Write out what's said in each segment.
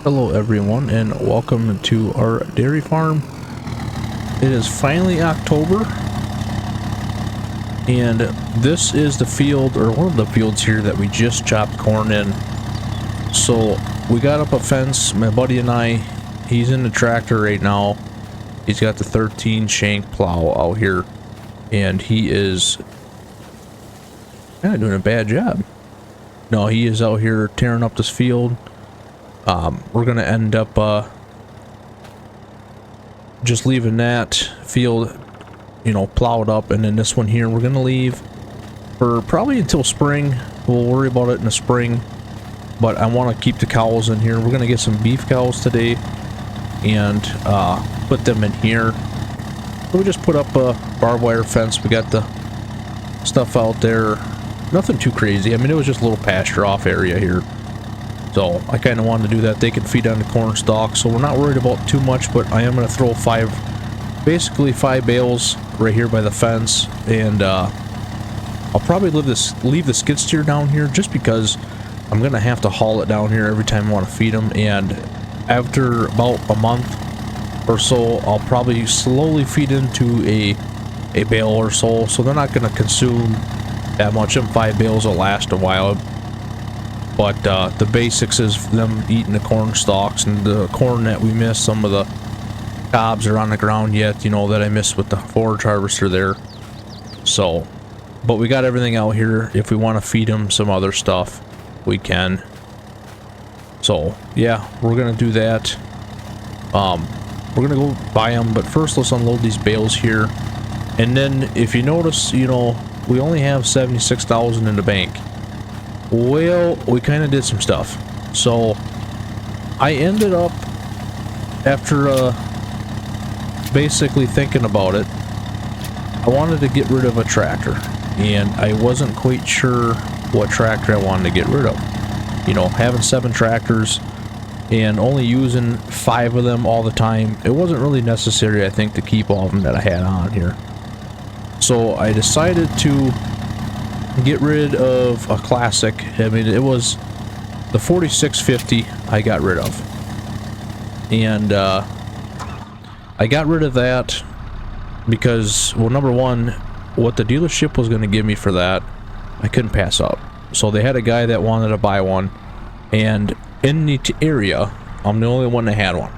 Hello everyone and welcome to our dairy farm. It is finally October and this is the field, or one of the fields here, that we just chopped corn in. So we got up a fence, my buddy and I. He's in the tractor right now. He's got the 13 shank plow out here and he is kind of doing a bad job. No, he is out here tearing up this field. We're gonna end up just leaving that field, you know, plowed up, and then this one here we're gonna leave for probably until spring. We'll worry about it in the spring, but I want to keep the cows in here. We're gonna get some beef cows today and put them in here. So we just put up a barbed wire fence. We got the stuff out there, nothing too crazy. I mean, it was just a little pasture off area here. So I kind of wanted to do that. They can feed on the corn stalks, so we're not worried about too much, but I am going to throw basically five bales right here by the fence, and I'll probably leave the skid steer down here just because I'm going to have to haul it down here every time I want to feed them, and after about a month or so, I'll probably slowly feed into a bale or so they're not going to consume that much. Them 5 bales will last a while. But the basics is them eating the corn stalks and the corn that we missed. Some of the cobs are on the ground yet, you know, that I missed with the forage harvester there. So, but we got everything out here. If we want to feed them some other stuff, we can. So, yeah, we're going to do that. We're going to go buy them, but first let's unload these bales here. And then, if you notice, you know, we only have $76,000 in the bank. Well, we kind of did some stuff. So I ended up, after basically thinking about it, I wanted to get rid of a tractor, and I wasn't quite sure what tractor I wanted to get rid of. You know, having 7 tractors and only using 5 of them all the time, it wasn't really necessary, I think, to keep all of them that I had on here. So I decided to get rid of a classic. I mean, it was the 4650 I got rid of, and I got rid of that because, well, number one, what the dealership was going to give me for that I couldn't pass up. So they had a guy that wanted to buy one, and in the area I'm the only one that had one,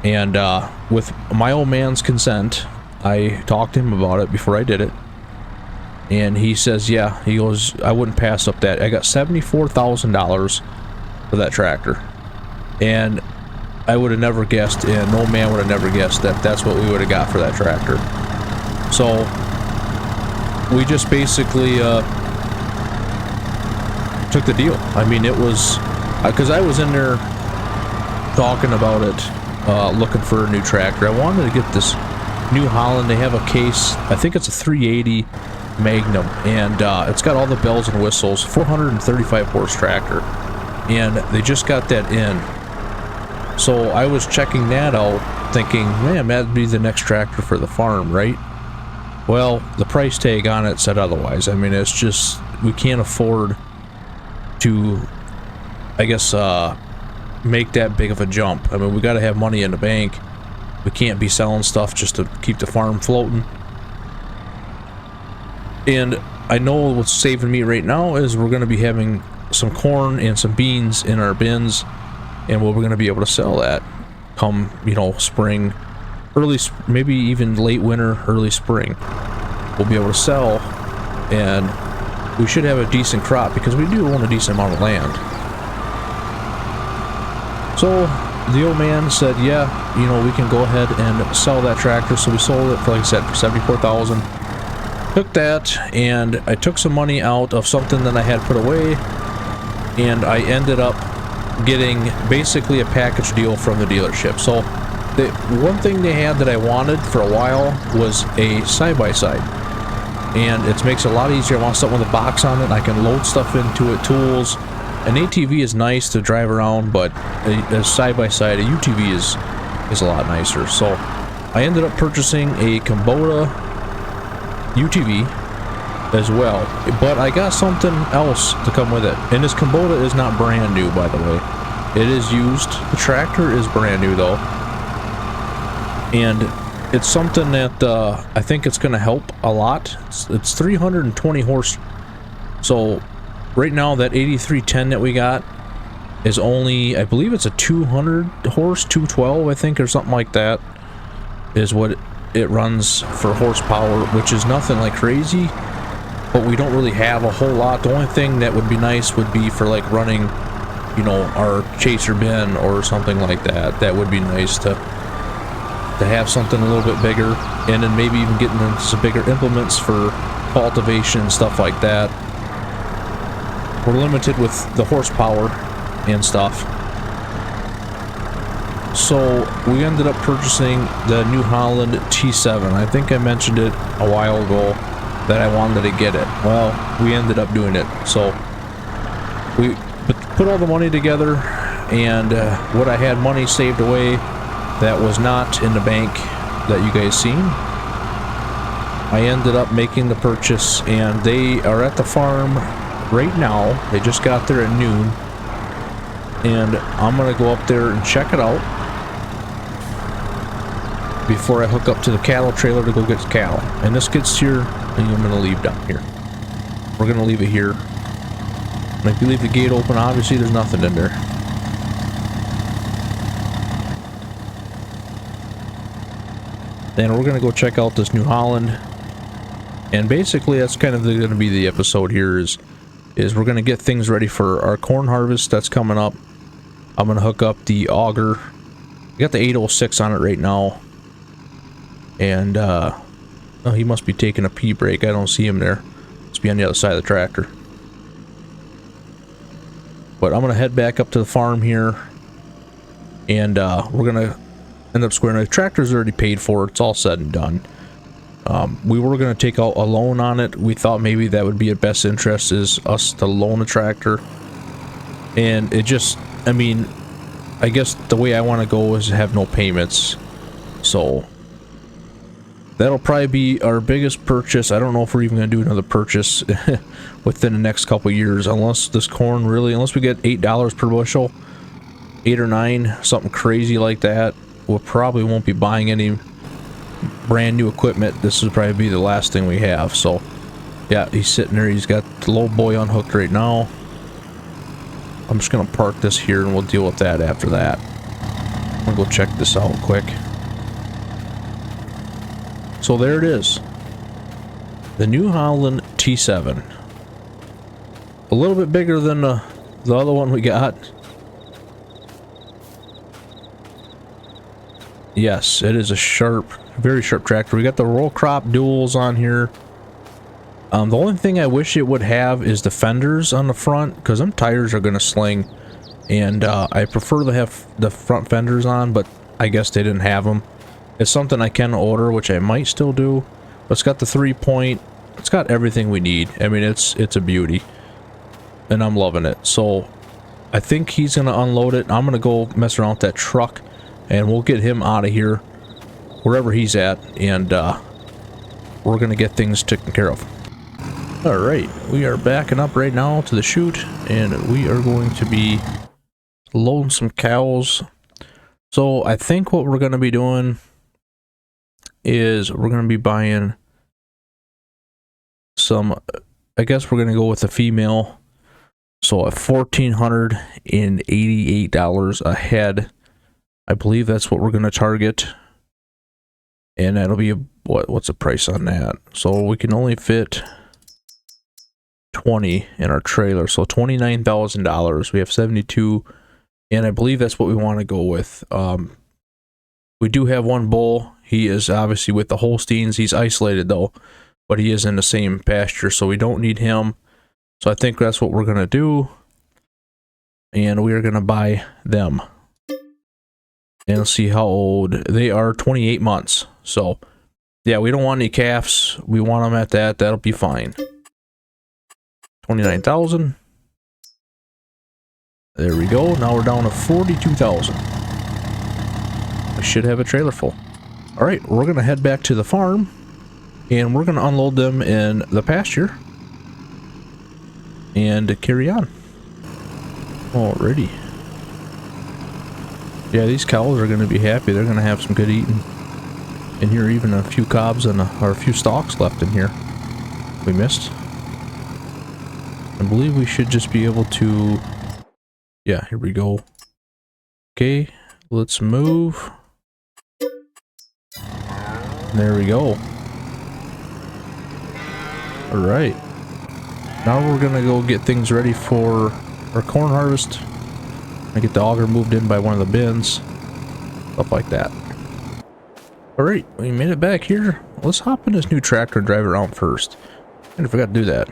and with my old man's consent, I talked to him about it before I did it. And he says, yeah, he goes, I wouldn't pass up that. I got $74,000 for that tractor. And I would have never guessed, and no man would have never guessed that that's what we would have got for that tractor. So we just basically took the deal. I mean, it was, because I was in there talking about it, looking for a new tractor. I wanted to get this New Holland. They have a case, I think it's a 380 Magnum, and it's got all the bells and whistles, 435 horse tractor, and they just got that in. So I was checking that out thinking, man, that'd be the next tractor for the farm, right? Well, the price tag on it said otherwise. I mean, it's just, we can't afford to, I guess, make that big of a jump. I mean, we got to have money in the bank. We can't be selling stuff just to keep the farm floating. And I know what's saving me right now is we're going to be having some corn and some beans in our bins, and we're going to be able to sell that come, you know, spring, maybe even late winter, early spring. We'll be able to sell, and we should have a decent crop because we do own a decent amount of land. So the old man said, yeah, you know, we can go ahead and sell that tractor. So we sold it for, like I said, for $74,000. Took that, and I took some money out of something that I had put away, and I ended up getting basically a package deal from the dealership. So the one thing they had that I wanted for a while was a side-by-side, and it makes it a lot easier. I want something with a box on it. I can load stuff into it, tools. An ATV is nice to drive around, but a side-by-side, a UTV is a lot nicer. So I ended up purchasing a Kubota UTV as well, but I got something else to come with it, and this Kubota is not brand new, by the way. It is used. The tractor is brand new though. And it's something that I think it's going to help a lot. It's 320 horse. So right now that 8310 that we got is only, I believe it's a 200 horse, 212 I think, or something like that is what it runs for horsepower, which is nothing like crazy, but we don't really have a whole lot. The only thing that would be nice would be for like running, you know, our chaser bin or something like that. That would be nice to have something a little bit bigger, and then maybe even getting into some bigger implements for cultivation and stuff like that. We're limited with the horsepower and stuff. So we ended up purchasing the New Holland T7. I think I mentioned it a while ago that I wanted to get it. Well, we ended up doing it. So we put all the money together, and what I had money saved away that was not in the bank that you guys seen, I ended up making the purchase, and they are at the farm right now. They just got there at noon, and I'm gonna go up there and check it out before I hook up to the cattle trailer to go get cattle. And this gets here, and I'm gonna leave down here. We're gonna leave it here. And if you leave the gate open, obviously there's nothing in there. Then we're gonna go check out this New Holland, and basically that's kind of gonna be the episode here. Is we're gonna get things ready for our corn harvest that's coming up. I'm gonna hook up the auger. I got the 806 on it right now, and oh, he must be taking a pee break. I don't see him there. Must be on the other side of the tractor. But I'm gonna head back up to the farm here, and we're gonna end up squaring. The tractor's already paid for. It's all said and done. We were gonna take out a loan on it. We thought maybe that would be at best interest, is us to loan a tractor. And it just, I mean, I guess the way I want to go is have no payments. So that'll probably be our biggest purchase. I don't know if we're even going to do another purchase within the next couple years, unless this corn really, unless we get $8 per bushel, 8 or 9, something crazy like that. We probably won't be buying any brand new equipment. This will probably be the last thing we have. So yeah, he's sitting there. He's got the low boy unhooked right now. I'm just gonna park this here and we'll deal with that after that. I'm gonna go check this out quick. So there it is, the New Holland T7. A little bit bigger than the other one we got. Yes, it is a sharp, very sharp tractor. We got the roll crop duals on here. The only thing I wish it would have is the fenders on the front, because them tires are going to sling, and I prefer to have the front fenders on, but I guess they didn't have them. It's something I can order, which I might still do. But it's got the 3-point, it's got everything we need. I mean, it's a beauty, and I'm loving it. So I think he's going to unload it. I'm going to go mess around with that truck, and we'll get him out of here, wherever he's at, and we're going to get things taken care of. Alright, we are backing up right now to the chute, and we are going to be loading some cows. So I think what we're going to be doing is we're going to be buying some, I guess we're going to go with the female. So at $1,488 a head, I believe that's what we're going to target. And that'll be, what's the price on that? So we can only fit 20 in our trailer, so $29,000. We have 72, and I believe that's what we want to go with. We do have one bull. He is obviously with the Holsteins. He's isolated though, but he is in the same pasture, so we don't need him. So I think that's what we're gonna do, and we are gonna buy them. And let's see how old they are. 28 months. So yeah, we don't want any calves. We want them at that. That'll be fine. 29,000. There we go. Now we're down to 42,000. I should have a trailer full. All right, we're gonna head back to the farm, and we're gonna unload them in the pasture and carry on. Alrighty. Yeah, these cows are going to be happy. They're going to have some good eating. And here, even a few cobs and or a few stalks left in here. We missed. I believe we should just be able to... Yeah, here we go. Okay, let's move. There we go. Alright. Now we're gonna go get things ready for our corn harvest. I get the auger moved in by one of the bins. Stuff like that. Alright, we made it back here. Let's hop in this new tractor and drive it around first. And I forgot to do that.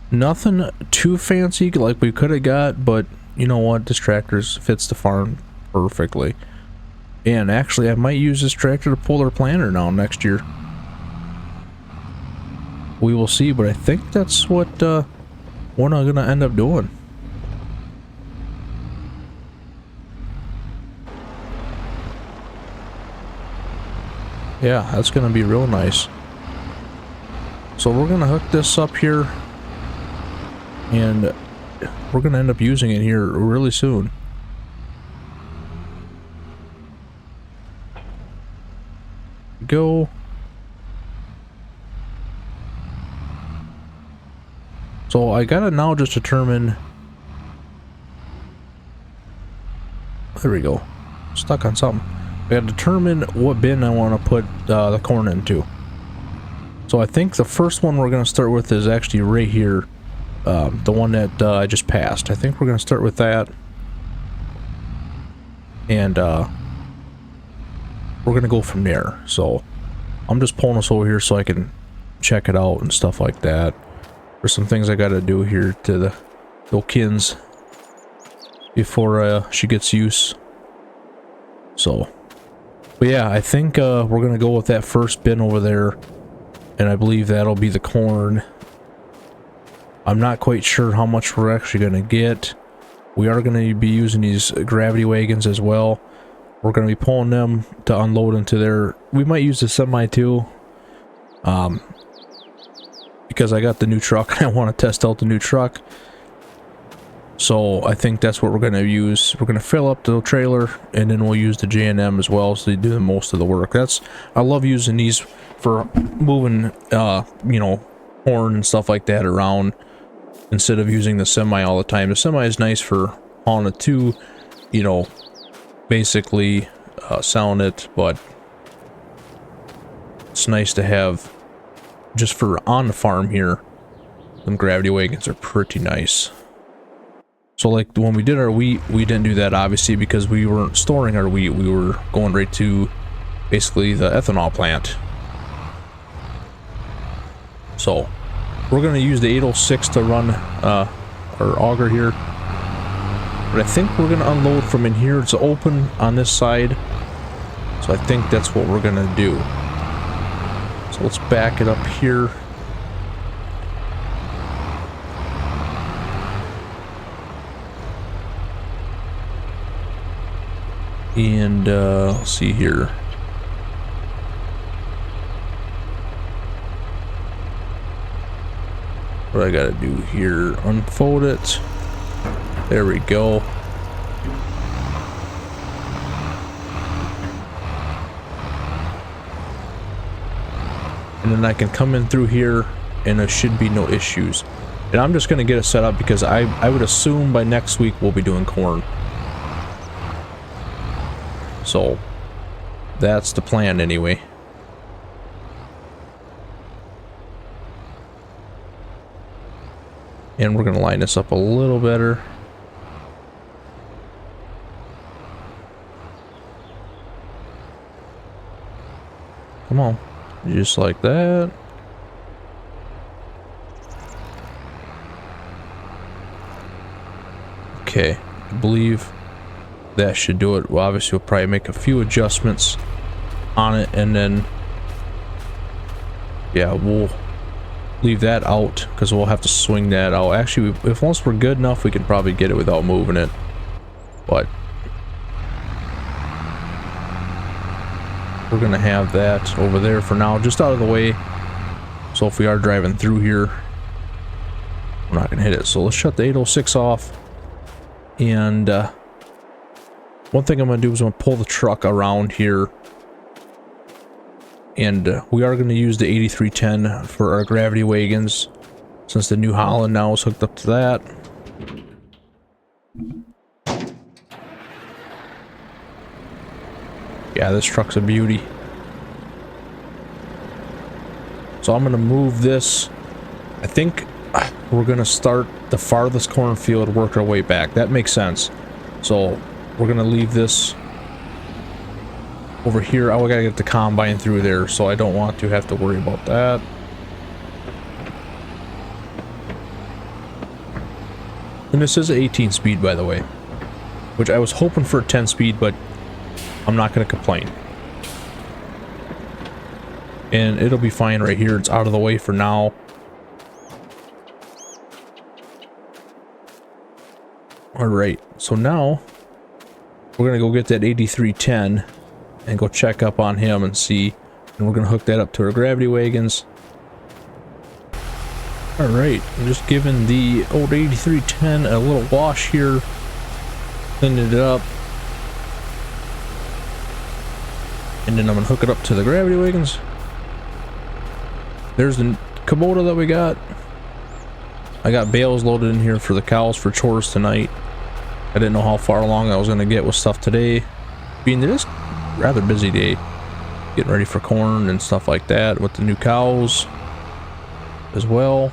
Nothing too fancy like we could have got, but you know what? This tractor fits the farm perfectly. And actually, I might use this tractor to pull our planter now next year. We will see, but I think that's what we're not gonna end up doing. Yeah, that's gonna be real nice. So we're gonna hook this up here, and we're gonna end up using it here really soon. Go. So I gotta now just determine. There we go. Stuck on something. I gotta determine what bin I want to put the corn into. So I think the first one we're gonna start with is actually right here. The one that I just passed. I think we're gonna start with that. And we're gonna go from there. So I'm just pulling this over here so I can check it out and stuff like that. There's some things I gotta do here to the Wilkins before she gets use. So, but yeah, I think we're gonna go with that first bin over there, and I believe that'll be the corn. I'm not quite sure how much we're actually gonna get. We are gonna be using these gravity wagons as well. We're gonna be pulling them to unload into there. We might use the semi too, because I got the new truck. I want to test out the new truck. So I think that's what we're going to use. We're going to fill up the trailer, and then we'll use the J&M as well, so they do most of the work. I love using these for moving, you know, corn and stuff like that around instead of using the semi all the time. The semi is nice for hauling it to, you know, basically selling it, but it's nice to have just for on the farm here. Them gravity wagons are pretty nice. So like when we did our wheat, we didn't do that obviously because we weren't storing our wheat. We were going right to basically the ethanol plant. So we're going to use the 806 to run our auger here. But I think we're going to unload from in here. It's open on this side. So I think that's what we're going to do. So let's back it up here. And let's see here. What I gotta do here, unfold it. There we go. And then I can come in through here and there should be no issues. And I'm just gonna get it set up because I would assume by next week we'll be doing corn. So that's the plan anyway. And we're gonna line this up a little better. Come on, just like that. Okay, I believe that should do it. Well, obviously we'll probably make a few adjustments on it, and then yeah, we'll leave that out because we'll have to swing that out. Actually, if once we're good enough, we can probably get it without moving it, but we're gonna have that over there for now, just out of the way. So if we are driving through here, we're not gonna hit it. So let's shut the 806 off. And one thing I'm gonna do is I'm gonna pull the truck around here. And we are gonna use the 8310 for our gravity wagons, since the New Holland now is hooked up to that. Yeah, this truck's a beauty. So I'm gonna move this. I think we're gonna start the farthest cornfield, work our way back. That makes sense. So we're gonna leave this over here. Oh, we gotta get the combine through there, so I don't want to have to worry about that. And this is an 18 speed, by the way, which I was hoping for a 10 speed, but I'm not gonna complain. And it'll be fine right here. It's out of the way for now. Alright, so now we're gonna go get that 8310 and go check up on him and see, and we're gonna hook that up to our gravity wagons. Alright, I'm just giving the old 8310 a little wash here, cleaning it up, and then I'm gonna hook it up to the gravity wagons. There's the Kubota that we got. I got bales loaded in here for the cows for chores tonight. I didn't know how far along I was going to get with stuff today, being that it's a rather busy day. Getting ready for corn and stuff like that with the new cows as well.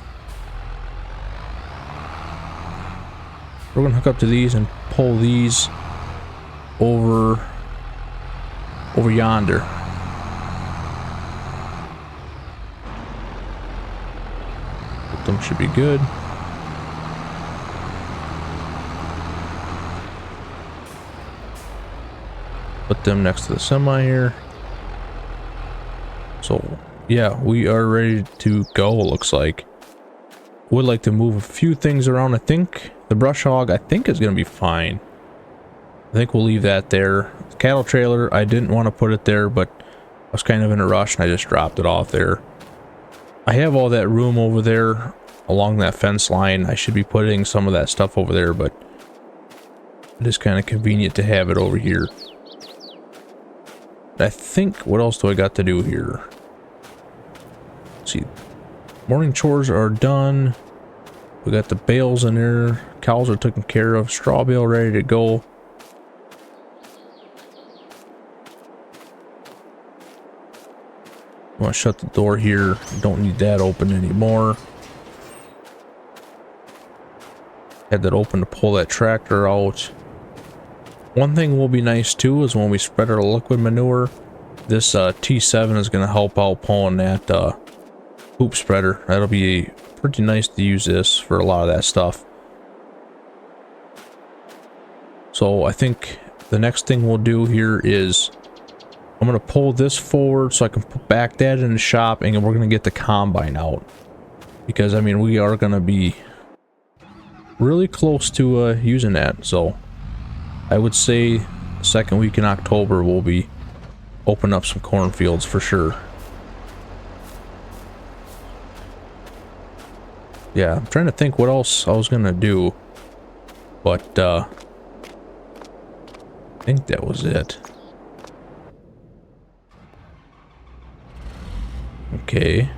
We're going to hook up to these and pull these over yonder. Them should be good. Put them next to the semi here. So yeah, we are ready to go, it looks like. Would like to move a few things around. I think the brush hog, I think, is gonna be fine. I think we'll leave that there. The cattle trailer, I didn't want to put it there, but I was kind of in a rush and I just dropped it off there. I have all that room over there along that fence line. I should be putting some of that stuff over there, but it is kind of convenient to have it over here. I think, what else do I got to do here? Let's see, morning chores are done. We got the bales in there. Cows are taken care of. Straw bale ready to go. I want to shut the door here. Don't need that open anymore. Had that open to pull that tractor out. One thing will be nice too is when we spread our liquid manure, this T7 is going to help out pulling that poop spreader. That'll be pretty nice to use this for a lot of that stuff. So I think the next thing we'll do here is I'm going to pull this forward so I can put back that in the shop, and we're going to get the combine out. Because, I mean, we are going to be really close to using that. So I would say second week in October we'll be opening up some cornfields for sure. Yeah, I'm trying to think what else I was gonna do, but I think that was it. Okay,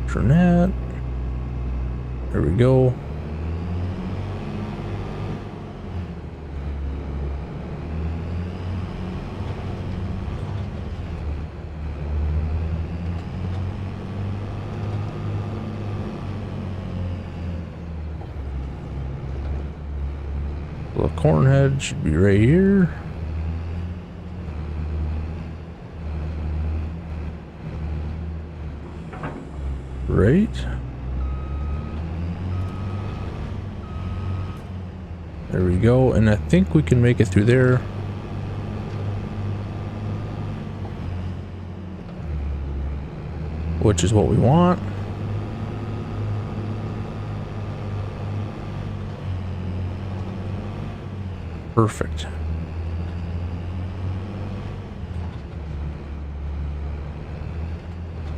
turn that. There we go. The corn head should be right here. Right. There we go, and I think we can make it through there. Which is what we want. Perfect.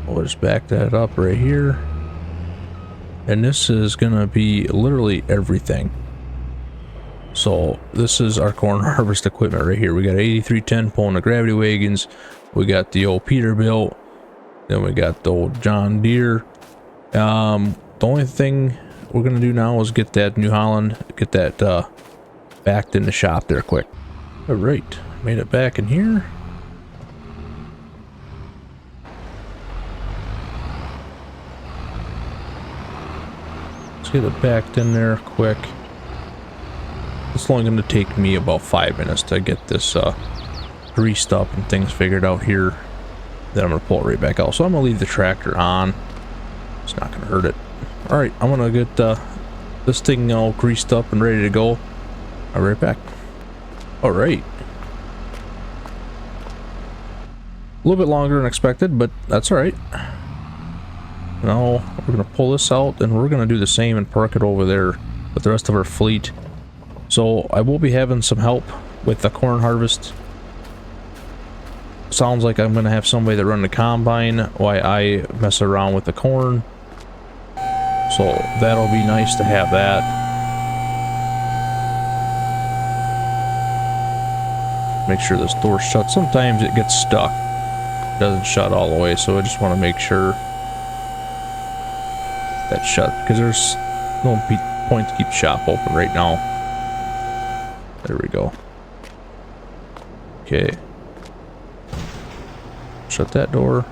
We'll just back that up right here. and this is gonna be literally everything. So this is our corn harvest equipment right here. We got 8310 pulling the gravity wagons. We got the old Peterbilt. Then we got the old John Deere. The only thing we're gonna do now is get that New Holland, get that backed in the shop there quick. All right, made it back in here. Let's get it backed in there quick. It's only going to take me about 5 minutes to get this greased up and things figured out here. Then I'm going to pull it right back out. So I'm going to leave the tractor on. It's not going to hurt it. Alright, I'm going to get this thing all greased up and ready to go. I'll be right back. Alright. A little bit longer than expected, but that's alright. Now we're going to pull this out and we're going to do the same and park it over there with the rest of our fleet. So I will be having some help with the corn harvest. Sounds like I'm going to have somebody that run the combine while I mess around with the corn. So that'll be nice to have that. Make sure this door's shut. Sometimes it gets stuck. It doesn't shut all the way, so I just want to make sure that's shut, because there's no point to keep the shop open right now. There we go. Okay. Shut that door.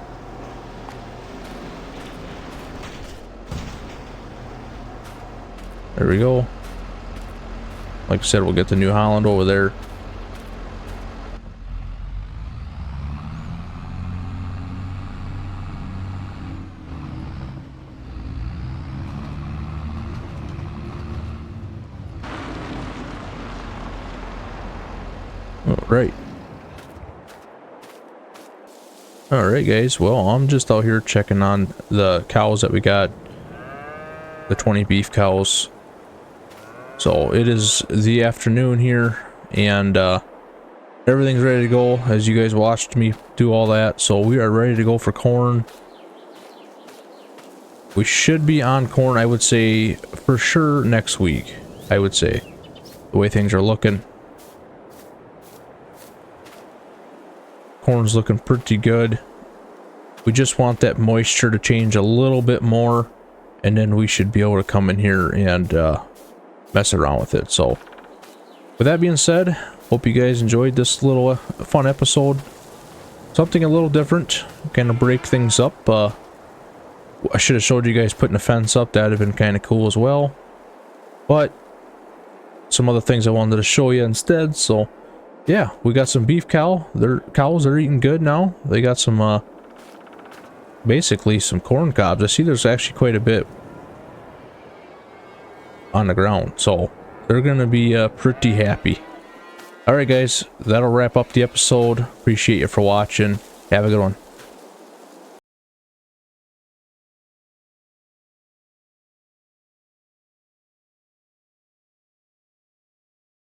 There we go. Like I said, we'll get the New Holland over there. Right. Alright guys, well I'm just out here checking on the cows that we got. The 20 beef cows. So it is the afternoon here and everything's ready to go as you guys watched me do all that. So we are ready to go for corn. We should be on corn, I would say, for sure next week. I would say, the way things are looking. Corn's looking pretty good. We just want that moisture to change a little bit more, and then we should be able to come in here and mess around with it. So with that being said, hope you guys enjoyed this little fun episode. Something a little different, kind of break things up. I should have showed you guys putting a fence up. That would have been kind of cool as well, but some other things I wanted to show you instead. So yeah, we got some beef cow. Their cows are eating good now. They got some, basically some corn cobs. I see there's actually quite a bit on the ground. So they're going to be pretty happy. Alright guys, that'll wrap up the episode. Appreciate you for watching. Have a good one.